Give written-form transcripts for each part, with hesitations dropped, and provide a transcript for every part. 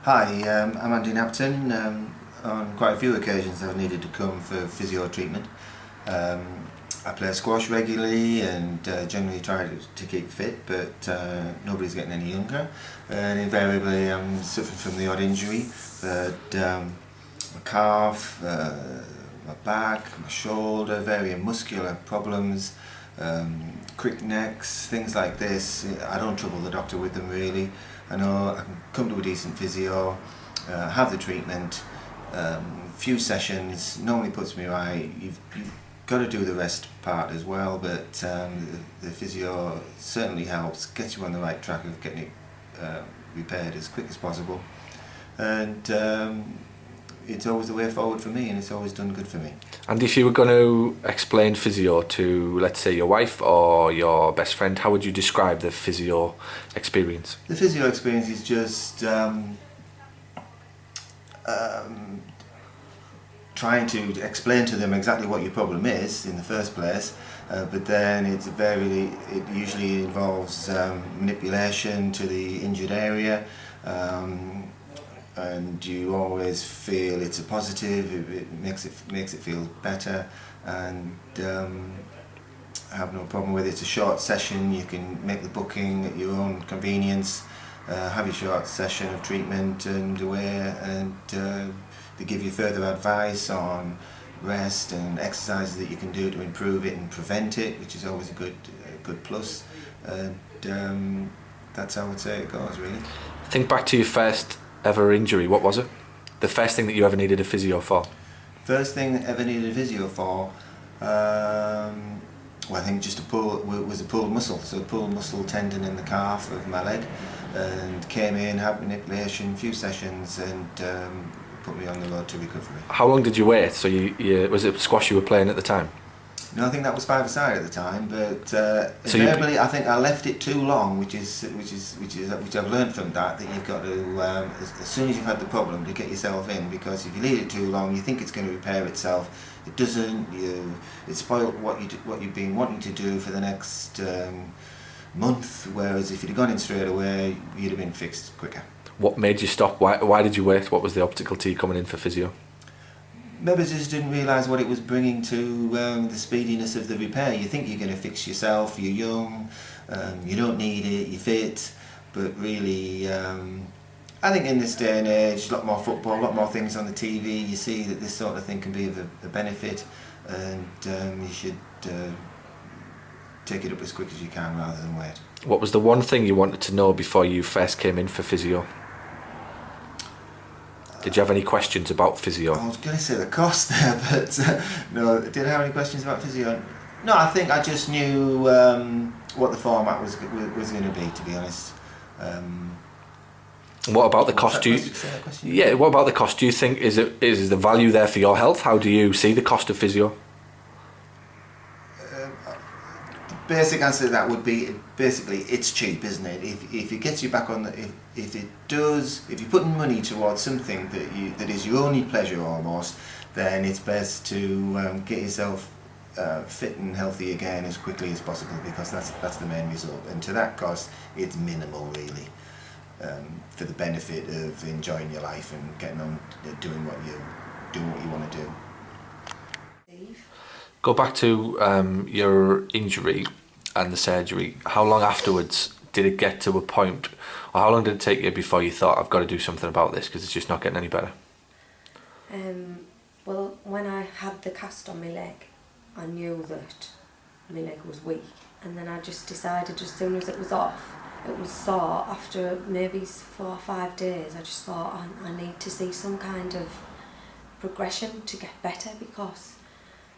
Hi, I'm Andy Napton. On quite a few occasions I've needed to come for physio treatment. I play squash regularly and generally try to keep fit, but nobody's getting any younger. And invariably I'm suffering from the odd injury, but my calf, my back, my shoulder, varying muscular problems, crick necks, things like this. I don't trouble the doctor with them really. I know I can come to a decent physio, have the treatment, few sessions, normally puts me right. You've got to do the rest part as well, but the physio certainly helps, gets you on the right track of getting it repaired as quick as possible. And it's always the way forward for me, and it's always done good for me. And if you were going to explain physio to, let's say, your wife or your best friend, how would you describe the physio experience? The physio experience is just trying to explain to them exactly what your problem is in the first place, but then it usually involves manipulation to the injured area. And you always feel it's a positive, it makes it feel better, and have no problem with it. It's a short session, you can make the booking at your own convenience, have your short session of treatment and away, and they give you further advice on rest and exercises that you can do to improve it and prevent it, which is always a good plus. And that's how I would say it goes, really. Think back to your first ever injury. What was it? The first thing that you ever needed a physio for? First thing I ever needed a physio for, well, I think just was a pulled muscle, so a pulled muscle tendon in the calf of my leg, and came in, had manipulation, few sessions, and put me on the road to recovery. How long did you wait? So was it squash you were playing at the time? No, I think that was five-a-side at the time, but invariably I think I left it too long, which I've learned from that you've got to as soon as you've had the problem to get yourself in, because if you leave it too long, you think it's going to repair itself. It doesn't. It spoiled what you've been wanting to do for the next month. Whereas if you'd have gone in straight away, you'd have been fixed quicker. What made you stop? Why did you wait? What was the obstacle to you coming in for physio? Maybe I just didn't realise what it was bringing to the speediness of the repair. You think you're going to fix yourself, you're young, you don't need it, you're fit, but really I think in this day and age, a lot more football, a lot more things on the TV, you see that this sort of thing can be of a benefit, and you should take it up as quick as you can rather than wait. What was the one thing you wanted to know before you first came in for physio? Did you have any questions about physio? I was going to say the cost there, but no. Did I have any questions about physio? No, I think I just knew what the format was going to be, to be honest. What about the cost? What about the cost? Do you think is the value there for your health? How do you see the cost of physio? The basic answer to that would be basically it's cheap, isn't it? If it gets you back on if you put money towards something that is your only pleasure almost, then it's best to get yourself fit and healthy again as quickly as possible, because that's the main result. And to that cost, it's minimal really, for the benefit of enjoying your life and getting on doing what you want to do. Go back to your injury and the surgery. How long afterwards did it get to a point, or how long did it take you before you thought, I've got to do something about this because it's just not getting any better? Well, when I had the cast on my leg, I knew that my leg was weak, and then I just decided as soon as it was off, it was sore. After maybe 4 or 5 days, I just thought I need to see some kind of progression to get better, because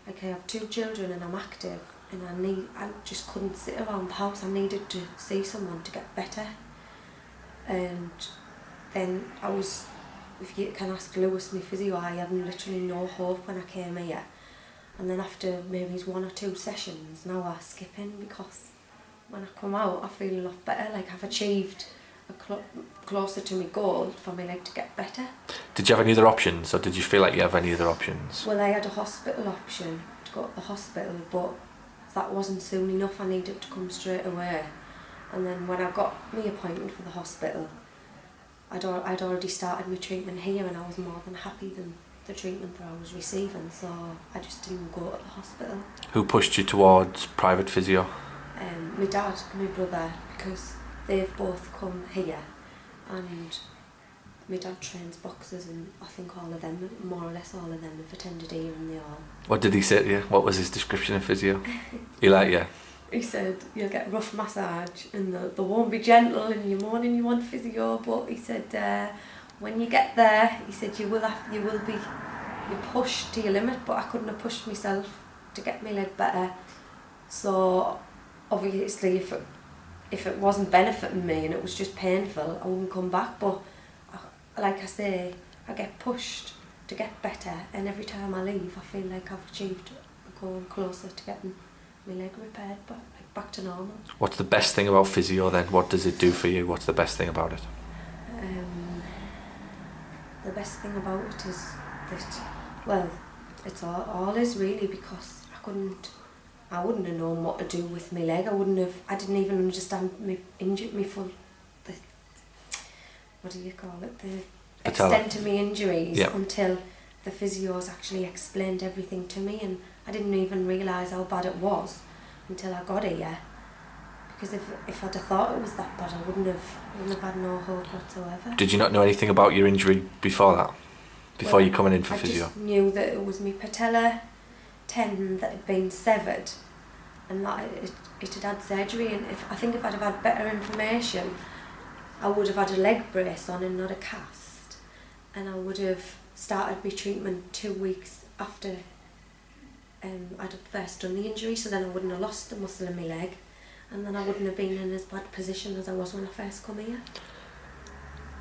I have 2 children and I'm active, and I just couldn't sit around the house. I needed to see someone to get better. And then if you can ask Lewis, my physio, I had literally no hope when I came here. And then after maybe 1 or 2 sessions, now I skip in, because when I come out I feel a lot better, like I've achieved closer to my goal for my leg to get better. Did you have any other options, or did you feel like you have any other options? Well, I had a hospital option to go to the hospital, but that wasn't soon enough. I needed to come straight away. And then when I got my appointment for the hospital, I'd already started my treatment here, and I was more than happy than the treatment that I was receiving, so I just didn't go to the hospital. Who pushed you towards private physio? My dad and my brother, because they've both come here, and my dad trains boxers, and I think all of them, more or less all of them, have attended here, and they all. What did he say to you? What was his description of physio? He like, yeah. He said, you'll get rough massage and they won't be gentle and you're moaning you want physio, but he said when you get there, he said you will be pushed to your limit, but I couldn't have pushed myself to get my leg better. So obviously if it wasn't benefiting me and it was just painful, I wouldn't come back, but like I say, I get pushed to get better, and every time I leave I feel like I've achieved a goal closer to getting my leg repaired, but like back to normal. What's the best thing about physio then? What does it do for you? What's the best thing about it? The best thing about it is that, well, it's all is really, because I wouldn't have known what to do with my leg. I didn't even understand my full, what do you call it, the extent of my injuries, until the physios actually explained everything to me, and I didn't even realise how bad it was until I got here. Because if I'd have thought it was that bad, I wouldn't have had no hope whatsoever. Did you not know anything about your injury before that? Before you coming in for physio? I just knew that it was my patella tendon that had been severed, and that it had had surgery. And I think if I'd have had better information, I would have had a leg brace on and not a cast, and I would have started my treatment 2 weeks after I'd first done the injury, so then I wouldn't have lost the muscle in my leg, and then I wouldn't have been in as bad position as I was when I first come here.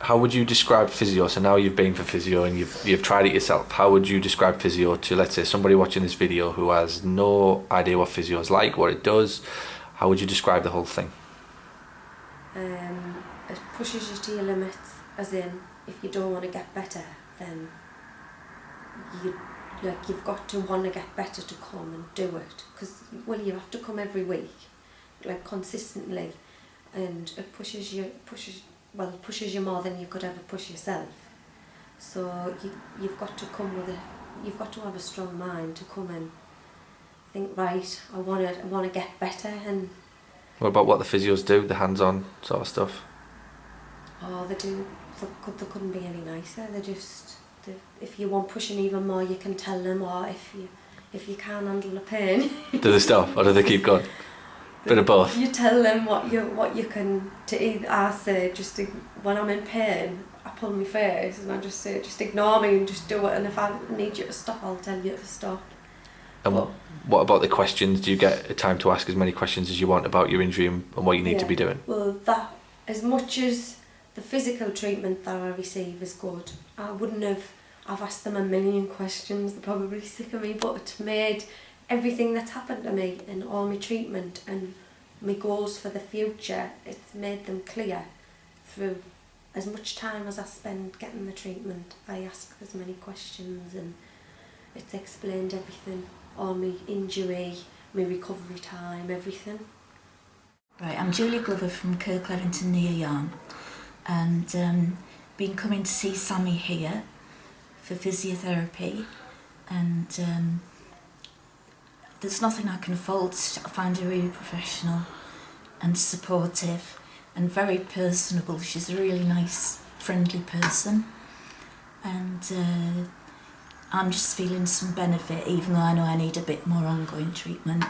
How would you describe physio? So now you've been for physio and you've tried it yourself. How would you describe physio to, let's say, somebody watching this video who has no idea what physio is like, what it does? How would you describe the whole thing? It pushes you to your limits, as in, if you don't want to get better, then you've got to want to get better to come and do it, because you have to come every week, like consistently, and it pushes you more than you could ever push yourself. So you've got to you've got to have a strong mind to come and think, right, I want to get better. And what about what the physios do, the hands-on sort of stuff? Oh, they do. They couldn't be any nicer. If you want pushing even more, you can tell them, or if you can't handle the pain. Do they stop, or do they keep going? Bit of both. You tell them what you can. I say, when I'm in pain, I pull my face and I just say, just ignore me and just do it. And if I need you to stop, I'll tell you to stop. And what about the questions? Do you get time to ask as many questions as you want about your injury and what you need to be doing? Well, that, as much as the physical treatment that I receive is good, I've asked them a million questions. They're probably sick of me, but it's made everything that's happened to me and all my treatment and my goals for the future, it's made them clear through as much time as I spend getting the treatment. I ask as many questions and it's explained everything, all my injury, my recovery time, everything. Right, I'm Julia Glover from Kirkleventon near Yarm, and been coming to see Sammy here for physiotherapy, and there's nothing I can fault. I find her really professional and supportive and very personable. She's a really nice, friendly person, and I'm just feeling some benefit, even though I know I need a bit more ongoing treatment.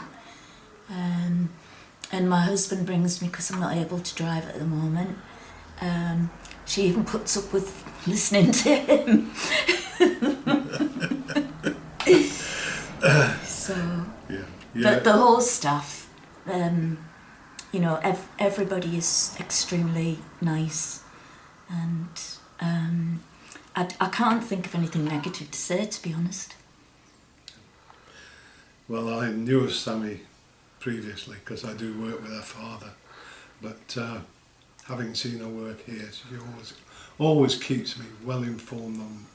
And my husband brings me because I'm not able to drive at the moment. She even puts up with listening to him. So, but the whole staff, everybody is extremely nice, and I can't think of anything negative to say, to be honest. Well, I knew of Sammy previously because I do work with her father, but having seen her work here, she always keeps me well informed on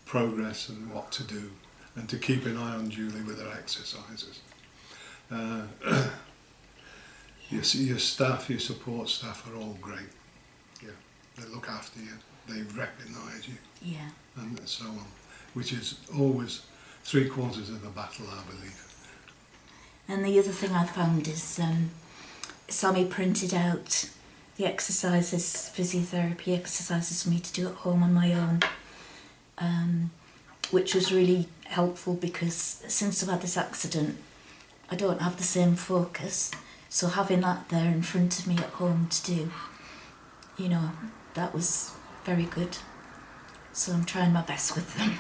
progress and what to do, and to keep an eye on Julie with her exercises. Your staff, your support staff are all great. Yeah. they look after you, they recognise you, Yeah. and so on, which is always 3/4 of the battle, I believe. And the other thing I found is Sammy printed out the exercises, physiotherapy exercises for me to do at home on my own, which was really helpful because since I've had this accident, I don't have the same focus. So having that there in front of me at home to do, you know, that was very good. So I'm trying my best with them.